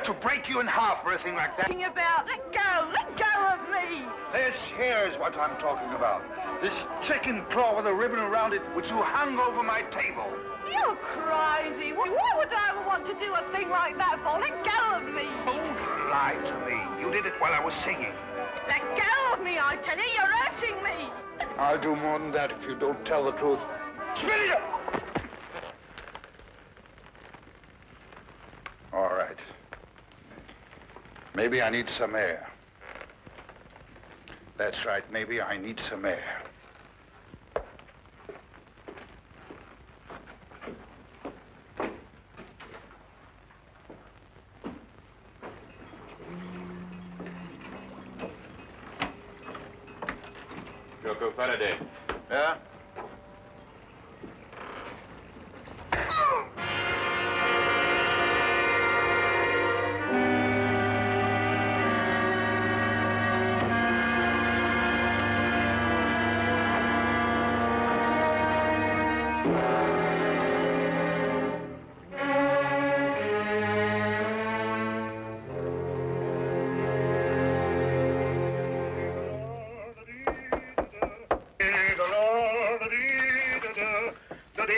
To break you in half or anything like that. About, let go of me. This here's what I'm talking about. This chicken claw with a ribbon around it, which you hung over my table. You're crazy. Why would I ever want to do a thing like that for? Let go of me. Don't lie to me. You did it while I was singing. Let go of me, I tell you. You're hurting me. I'll do more than that if you don't tell the truth. Spit it up! All right. Maybe I need some air. That's right, maybe I need some air. Jocko, Farraday. Yeah?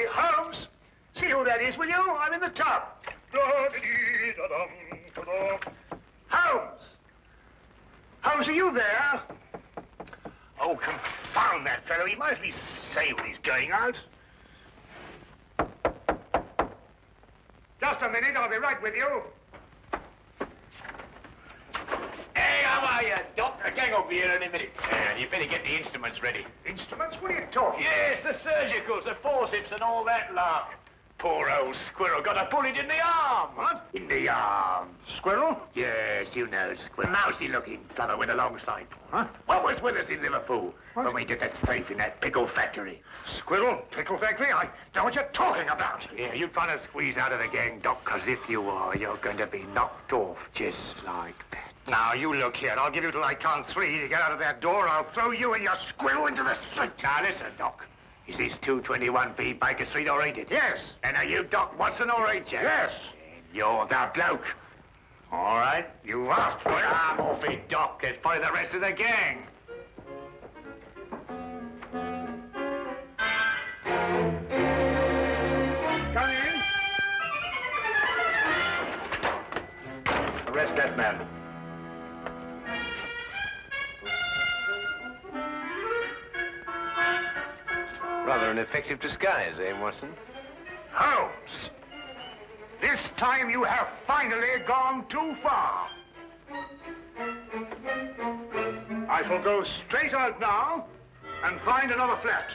Holmes, see who that is, will you? I'm in the top. Holmes! Holmes, are you there? Oh, confound that fellow. He might at least say when he's going out. Just a minute, I'll be right with you. Hey, how are you, Doc? A gang over here in a minute. You better get the instruments ready. Instruments? What are you talking? Yes, the surgicals, the forceps and all that lark. Poor old squirrel got a bullet in the arm. What? In the arm. Squirrel? Yes, you know, squirrel. Mousy looking fellow with a long sight. Huh? What was with us in Liverpool when we did that strafe in that pickle factory? Squirrel? Pickle factory? I know what you're talking about. Yeah, you trying to squeeze out of the gang, Doc, because if you are, you're going to be knocked off just like that. Now, you look here. I'll give you till I count 3 to get out of that door, or I'll throw you and your squirrel into the street. Now, listen, Doc. Is this 221B Baker Street, or ain't it? Yes. And are you Doc Watson, or ain't you? Yes. And you're the bloke. All right, you asked for it. I'm off it, Doc. There's probably the rest of the gang. Come in. Arrest that man. Rather an effective disguise, eh, Watson? Holmes, this time you have finally gone too far. I shall go straight out now and find another flat.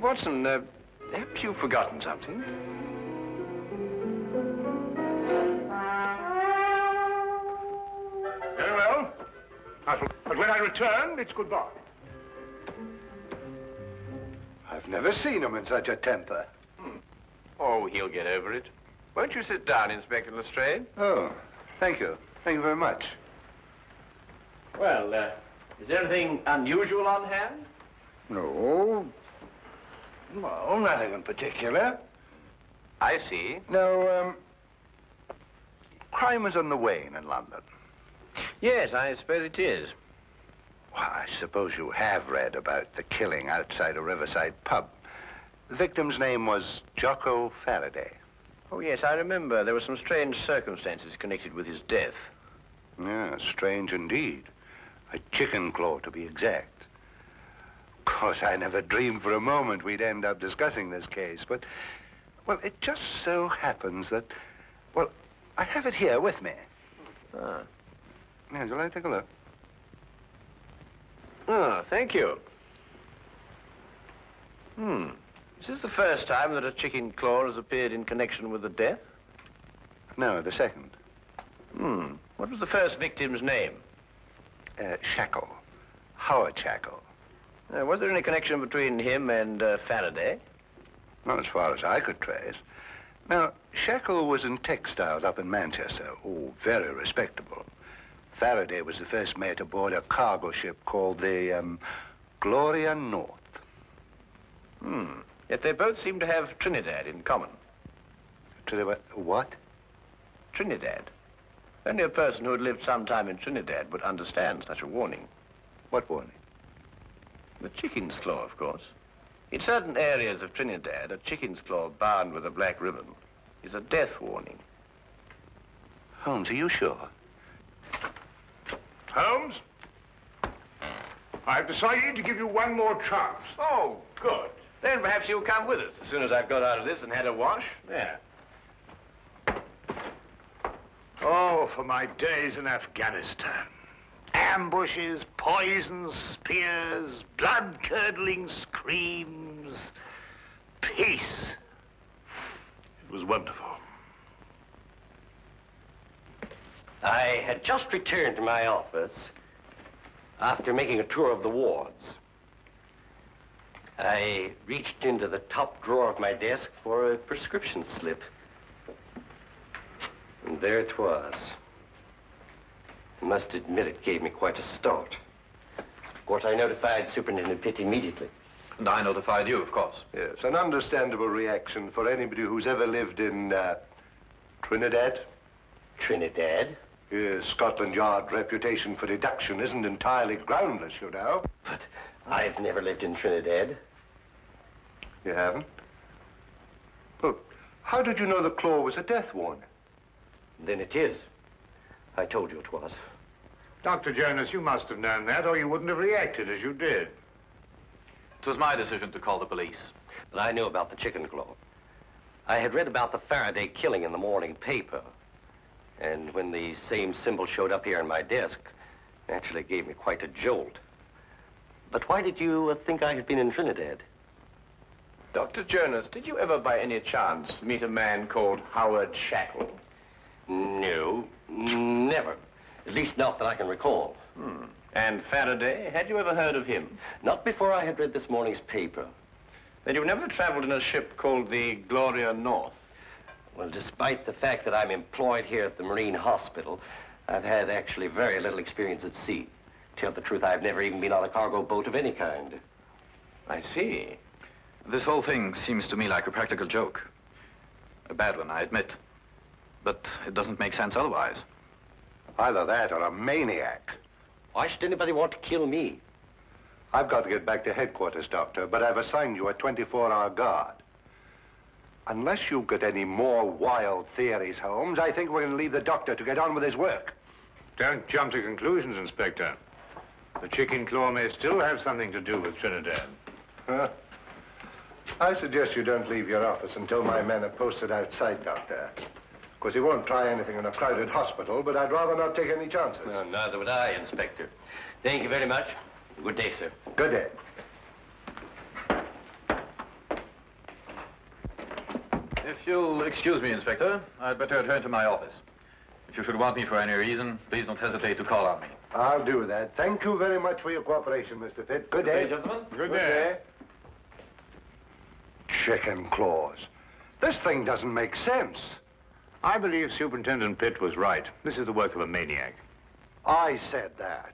Watson, perhaps you've forgotten something. Very well. But when I return, it's goodbye. I've never seen him in such a temper. Oh, he'll get over it. Won't you sit down, Inspector Lestrade? Oh, thank you. Thank you very much. Well, is there anything unusual on hand? No. Well, nothing in particular. I see. No, crime is on the wane in London. Yes, I suppose it is. Well, I suppose you have read about the killing outside a riverside pub. The victim's name was Jocko Farraday. Oh, yes, I remember. There were some strange circumstances connected with his death. Yeah, strange indeed. A chicken claw, to be exact. Of course, I never dreamed for a moment we'd end up discussing this case, but, well, it just so happens that, well, I have it here with me. Ah. Yeah, shall I take a look? Oh, thank you. Is this the first time that a chicken claw has appeared in connection with a death? No, the second. What was the first victim's name? Shackle. Howard Shackle. Was there any connection between him and Farraday? Not as far as I could trace. Now, Shackle was in textiles up in Manchester. Oh, very respectable. Farraday was the first mate aboard a cargo ship called the, Gloria North. Yet they both seem to have Trinidad in common. What? Trinidad. Only a person who had lived some time in Trinidad would understand such a warning. What warning? The chicken's claw, of course. In certain areas of Trinidad, a chicken's claw bound with a black ribbon is a death warning. Holmes, are you sure? Holmes? I've decided to give you one more chance. Oh, good. Then perhaps you'll come with us as soon as I've got out of this and had a wash. There. Oh, for my days in Afghanistan. Ambushes, poisons, spears, blood-curdling screams. Peace. It was wonderful. I had just returned to my office after making a tour of the wards. I reached into the top drawer of my desk for a prescription slip. And there it was. I must admit it gave me quite a start. Of course, I notified Superintendent Pitt immediately. And I notified you, of course. Yes, an understandable reaction for anybody who's ever lived in, Trinidad. Trinidad? Yes, Scotland Yard's reputation for deduction isn't entirely groundless, you know. But I've never lived in Trinidad. You haven't? Well, how did you know the claw was a death warning? Then it is. I told you it was. Dr. Jonas, you must have known that, or you wouldn't have reacted as you did. It was my decision to call the police. But I knew about the chicken claw. I had read about the Farraday killing in the morning paper. And when the same symbol showed up here on my desk, naturally it gave me quite a jolt. But why did you think I had been in Trinidad? Dr. Jonas, did you ever by any chance meet a man called Howard Shackle? No, never. At least not that I can recall. And Farraday, had you ever heard of him? Not before I had read this morning's paper. Then you've never traveled in a ship called the Gloria North? Well, despite the fact that I'm employed here at the Marine Hospital, I've had actually very little experience at sea. To tell the truth, I've never even been on a cargo boat of any kind. I see. This whole thing seems to me like a practical joke. A bad one, I admit. But it doesn't make sense otherwise. Either that or a maniac. Why should anybody want to kill me? I've got to get back to headquarters, Doctor, but I've assigned you a 24-hour guard. Unless you've got any more wild theories, Holmes, I think we're going to leave the doctor to get on with his work. Don't jump to conclusions, Inspector. The chicken claw may still have something to do with Trinidad. Huh? I suggest you don't leave your office until my men are posted outside, Doctor. Of course, he won't try anything in a crowded hospital, but I'd rather not take any chances. Well, neither would I, Inspector. Thank you very much. Good day, sir. Good day. If you'll excuse me, Inspector, I'd better return to my office. If you should want me for any reason, please don't hesitate to call on me. I'll do that. Thank you very much for your cooperation, Mr. Pitt. Good day. gentlemen. Good day. Chicken claws. This thing doesn't make sense. I believe Superintendent Pitt was right. This is the work of a maniac. I said that.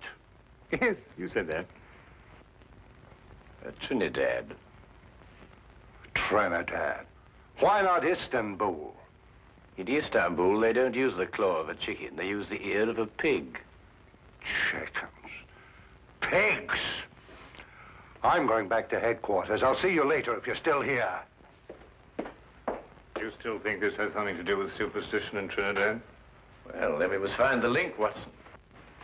Yes, you said that. Trinidad. Trinidad. Why not Istanbul? In Istanbul, they don't use the claw of a chicken. They use the ear of a pig. Chickens. Pigs. I'm going back to headquarters. I'll see you later if you're still here. Do you still think this has something to do with superstition in Trinidad? Well, then we must find the link, Watson.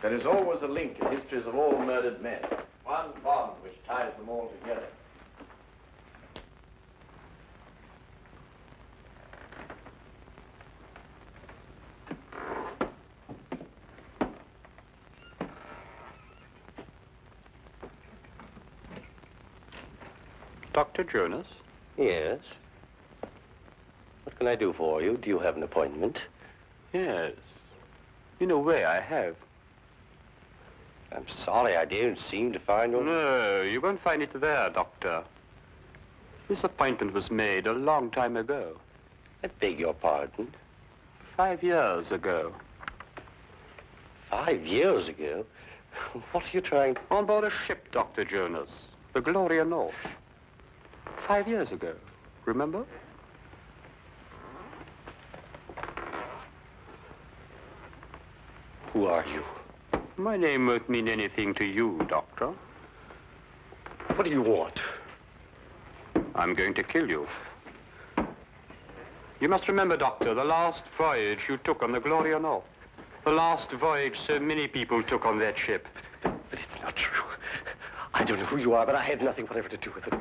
There is always a link in histories of all murdered men. One bond which ties them all together. Dr. Jonas? Yes. What can I do for you? Do you have an appointment? Yes. In a way, I have. I'm sorry, I didn't seem to find one. No, you won't find it there, Doctor. This appointment was made a long time ago. I beg your pardon. 5 years ago. 5 years ago? What are you trying to... On board a ship, Dr. Jonas. The Gloria North. 5 years ago. Remember? Who are you? My name won't mean anything to you, Doctor. What do you want? I'm going to kill you. You must remember, Doctor, the last voyage you took on the Gloria North. The last voyage so many people took on that ship. But it's not true. I don't know who you are, but I had nothing whatever to do with it.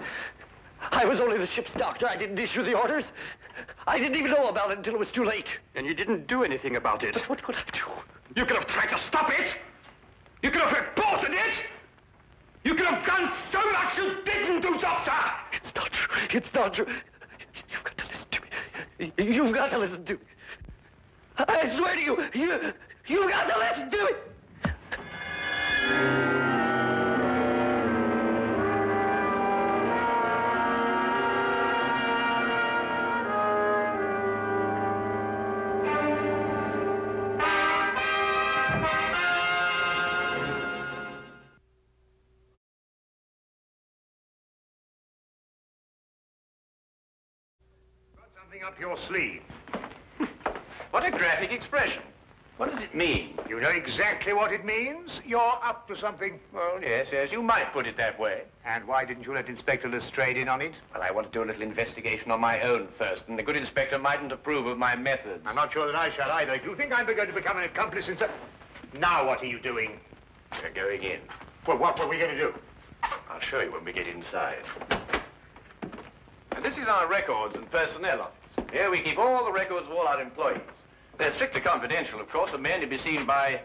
I was only the ship's doctor. I didn't issue the orders. I didn't even know about it until it was too late. And you didn't do anything about it. But what could I do? You could have tried to stop it. You could have reported it. You could have done so much you didn't do, Doctor. It's not true. It's not true. You've got to listen to me. You've got to listen to me. I swear to you, you've got to listen to me. Something up your sleeve. What a graphic expression. What does it mean? You know exactly what it means. You're up to something. Well, yes, you might put it that way. And why didn't you let Inspector Lestrade in on it? Well, I want to do a little investigation on my own first, and the good inspector mightn't approve of my methods. I'm not sure that I shall either. If you think I'm going to become an accomplice in... Now what are you doing? We're going in. Well, what were we going to do? I'll show you when we get inside. And this is our records and personnel office. Here we keep all the records of all our employees. They're strictly confidential, of course. A man to be seen by...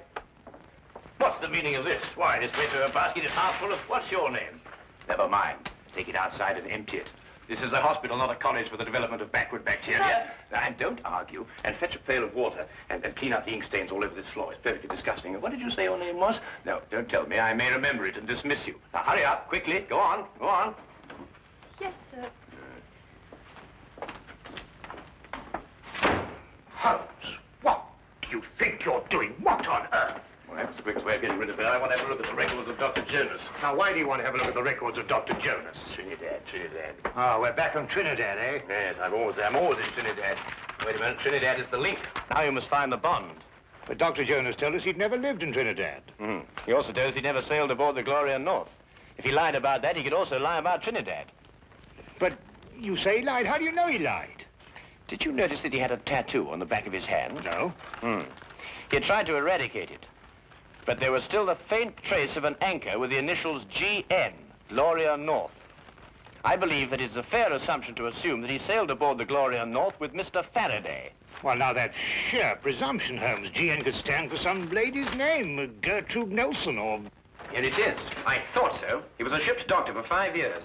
What's the meaning of this? Why, this paper basket is half full of... What's your name? Never mind. Take it outside and empty it. This is a hospital, not a college for the development of backward bacteria. And don't argue, and fetch a pail of water, and clean up the ink stains all over this floor. It's perfectly disgusting. And what did you say your name was? No, don't tell me. I may remember it and dismiss you. Now, hurry up, quickly. Go on, go on. Yes, sir. Holmes, what do you think you're doing? What on earth? Well, that's the quickest way of getting rid of her. I want to have a look at the records of Dr. Jonas. Now, why do you want to have a look at the records of Dr. Jonas? Trinidad. Oh, we're back on Trinidad, eh? Yes, I'm always in Trinidad. Wait a minute, Trinidad is the link. Now you must find the bond. But Dr. Jonas told us he'd never lived in Trinidad. He also told us he never sailed aboard the Gloria North. If he lied about that, he could also lie about Trinidad. But you say he lied. How do you know he lied? Did you notice that he had a tattoo on the back of his hand? No. He had tried to eradicate it. But there was still the faint trace of an anchor with the initials GN, Gloria North. I believe that it's a fair assumption to assume that he sailed aboard the Gloria North with Mr. Farraday. Well, now, that's sheer presumption, Holmes. GN could stand for some lady's name, Gertrude Nelson, or... Here it is. I thought so. He was a ship's doctor for 5 years.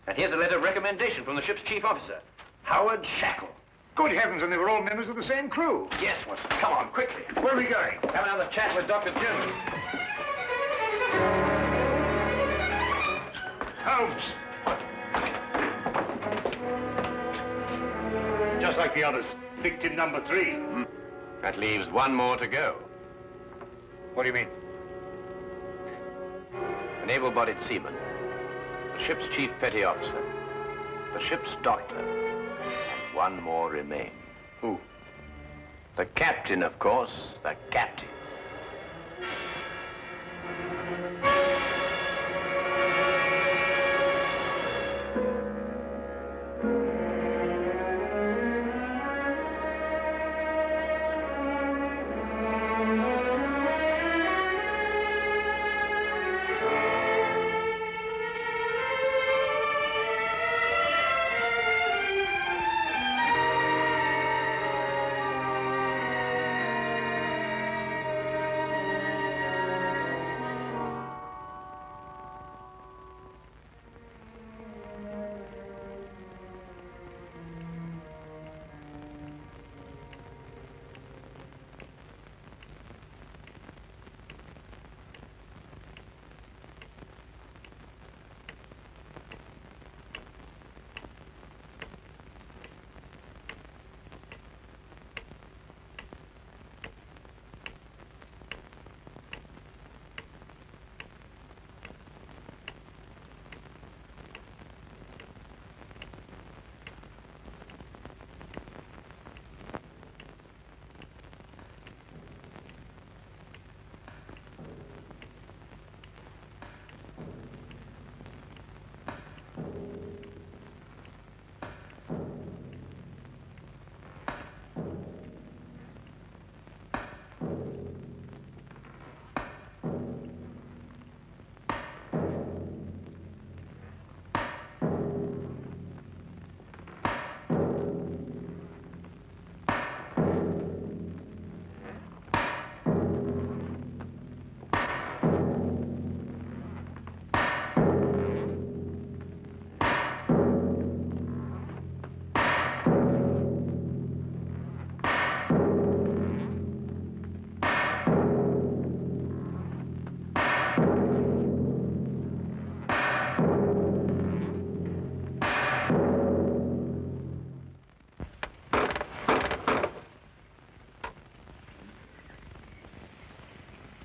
And here's a letter of recommendation from the ship's chief officer, Howard Shackle. Good heavens, and they were all members of the same crew. Yes, Watson. Come on, quickly. Where are we going? Have another chat with Dr. Jonas. Holmes! Just like the others. Victim number 3. That leaves one more to go. What do you mean? An able-bodied seaman, the ship's chief petty officer, the ship's doctor, and one more remain. Who? The captain, of course, the captain.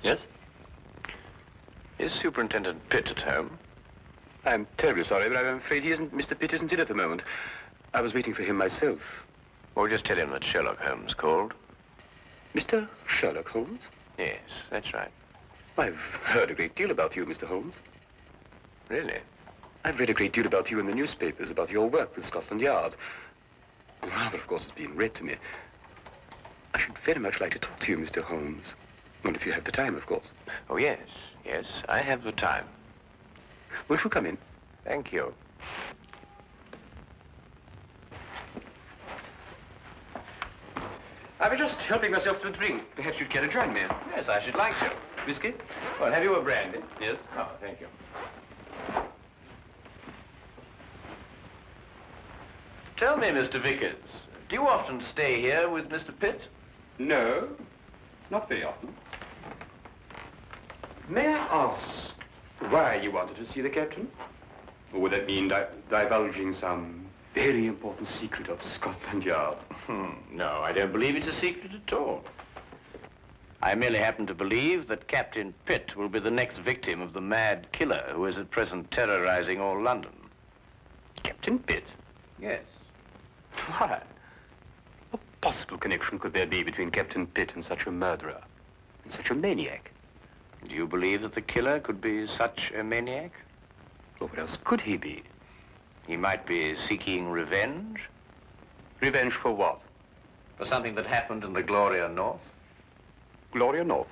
Yes? Is Superintendent Pitt at home? I'm terribly sorry, but I'm afraid Mr. Pitt isn't in at the moment. I was waiting for him myself. Well, just tell him that Sherlock Holmes called. Mr. Sherlock Holmes? Yes, that's right. I've heard a great deal about you, Mr. Holmes. Really? I've read a great deal about you in the newspapers, about your work with Scotland Yard. Rather, of course, it's been read to me. I should very much like to talk to you, Mr. Holmes. Well, if you have the time, of course. Oh, yes. Yes, I have the time. Won't you come in? Thank you. I was just helping myself to a drink. Perhaps you'd care to join me. Yes, I should like to. Whiskey? Well, have you a brandy? Yes. Oh, thank you. Tell me, Mr. Vickers, do you often stay here with Mr. Pitt? No, not very often. May I ask why you wanted to see the captain? Or would that mean divulging some very important secret of Scotland Yard? No, I don't believe it's a secret at all. I merely happen to believe that Captain Pitt will be the next victim of the mad killer who is at present terrorizing all London. Captain Pitt? Yes. Why? What possible connection could there be between Captain Pitt and such a murderer, and such a maniac? Do you believe that the killer could be such a maniac? Well, what else could he be? He might be seeking revenge. Revenge for what? For something that happened in the Gloria North. Gloria North?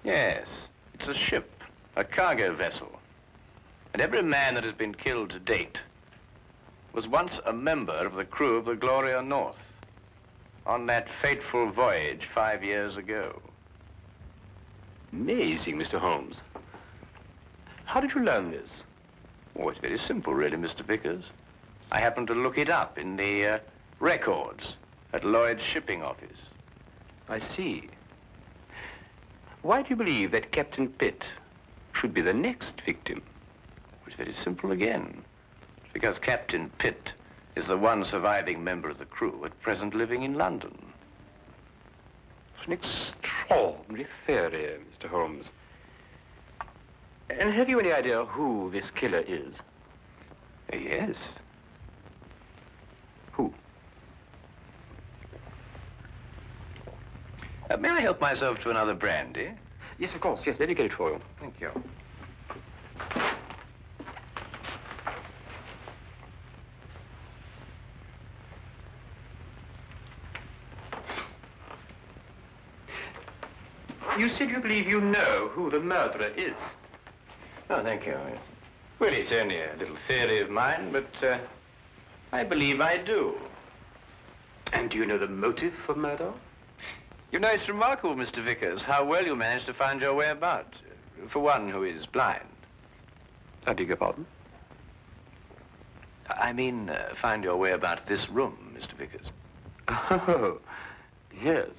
Yes, it's a ship, a cargo vessel. And every man that has been killed to date was once a member of the crew of the Gloria North on that fateful voyage 5 years ago. Amazing, Mr. Holmes. How did you learn this? Oh, it's very simple, really, Mr. Vickers. I happened to look it up in the records at Lloyd's shipping office. I see. Why do you believe that Captain Pitt should be the next victim? It's very simple again. It's because Captain Pitt is the one surviving member of the crew at present living in London. It's an extraordinary theory, Mr. Holmes. And have you any idea who this killer is? Yes. Who? May I help myself to another brandy? Yes, of course. Yes, let me get it for you. Thank you. You said you believe you know who the murderer is. Oh, thank you. Well, it's only a little theory of mine, but I believe I do. And do you know the motive for murder? You know, it's remarkable, Mr. Vickers, how well you managed to find your way about, for one who is blind. I beg your pardon? I mean, find your way about this room, Mr. Vickers. Oh, yes.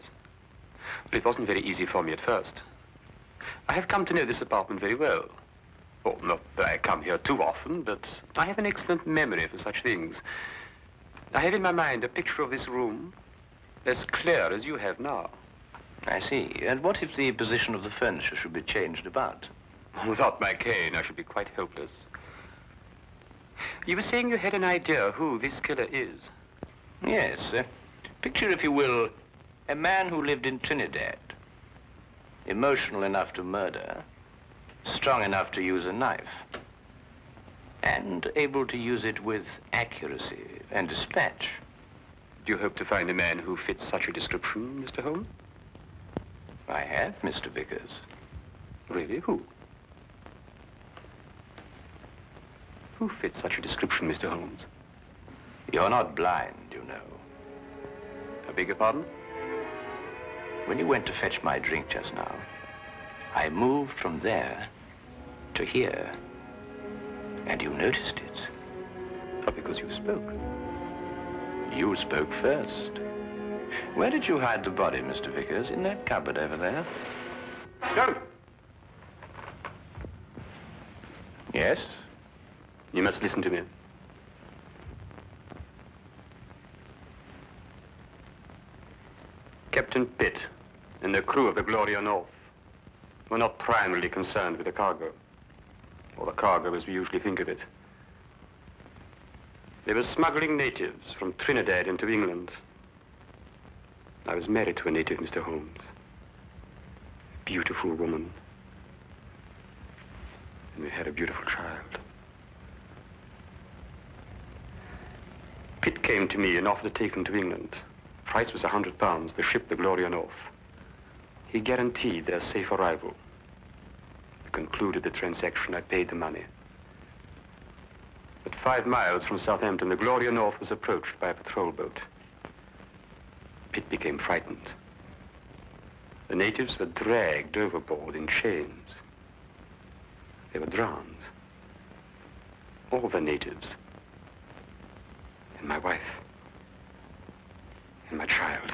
But it wasn't very easy for me at first. I have come to know this apartment very well. Well, not that I come here too often, but I have an excellent memory for such things. I have in my mind a picture of this room as clear as you have now. I see. And what if the position of the furniture should be changed about? Without my cane, I should be quite helpless. You were saying you had an idea who this killer is. Yes. Picture, if you will, a man who lived in Trinidad. Emotional enough to murder, strong enough to use a knife, and able to use it with accuracy and dispatch. Do you hope to find a man who fits such a description, Mr. Holmes? I have, Mr. Vickers. Really? Who? Who fits such a description, Mr. Holmes? You're not blind, you know. I beg your pardon? When you went to fetch my drink just now, I moved from there to here, and you noticed it. Oh, because you spoke. You spoke first. Where did you hide the body, Mr. Vickers? In that cupboard over there? No! Yes? You must listen to me. Captain Pitt and the crew of the Gloria North were not primarily concerned with the cargo, or the cargo as we usually think of it. They were smuggling natives from Trinidad into England. I was married to a native, Mr. Holmes. A beautiful woman. And we had a beautiful child. Pitt came to me and offered to take them to England. Price was £100, the ship the Gloria North. He guaranteed their safe arrival. We concluded the transaction. I paid the money. But 5 miles from Southampton, the Gloria North was approached by a patrol boat. Pitt became frightened. The natives were dragged overboard in chains. They were drowned. All the natives. And my wife. And my child.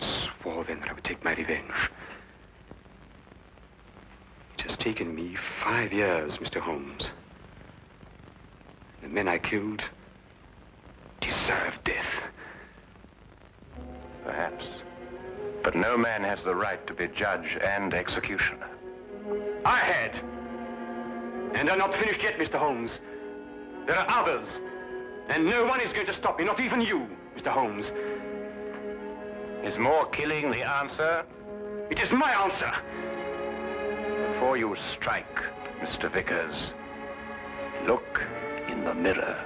Swore then that I would take my revenge. It has taken me 5 years, Mr. Holmes. The men I killed deserve death. Perhaps. But no man has the right to be judge and executioner. I had. And I'm not finished yet, Mr. Holmes. There are others. And no one is going to stop me, not even you, Mr. Holmes. Is more killing the answer? It is my answer. Before you strike, Mr. Vickers, look in the mirror.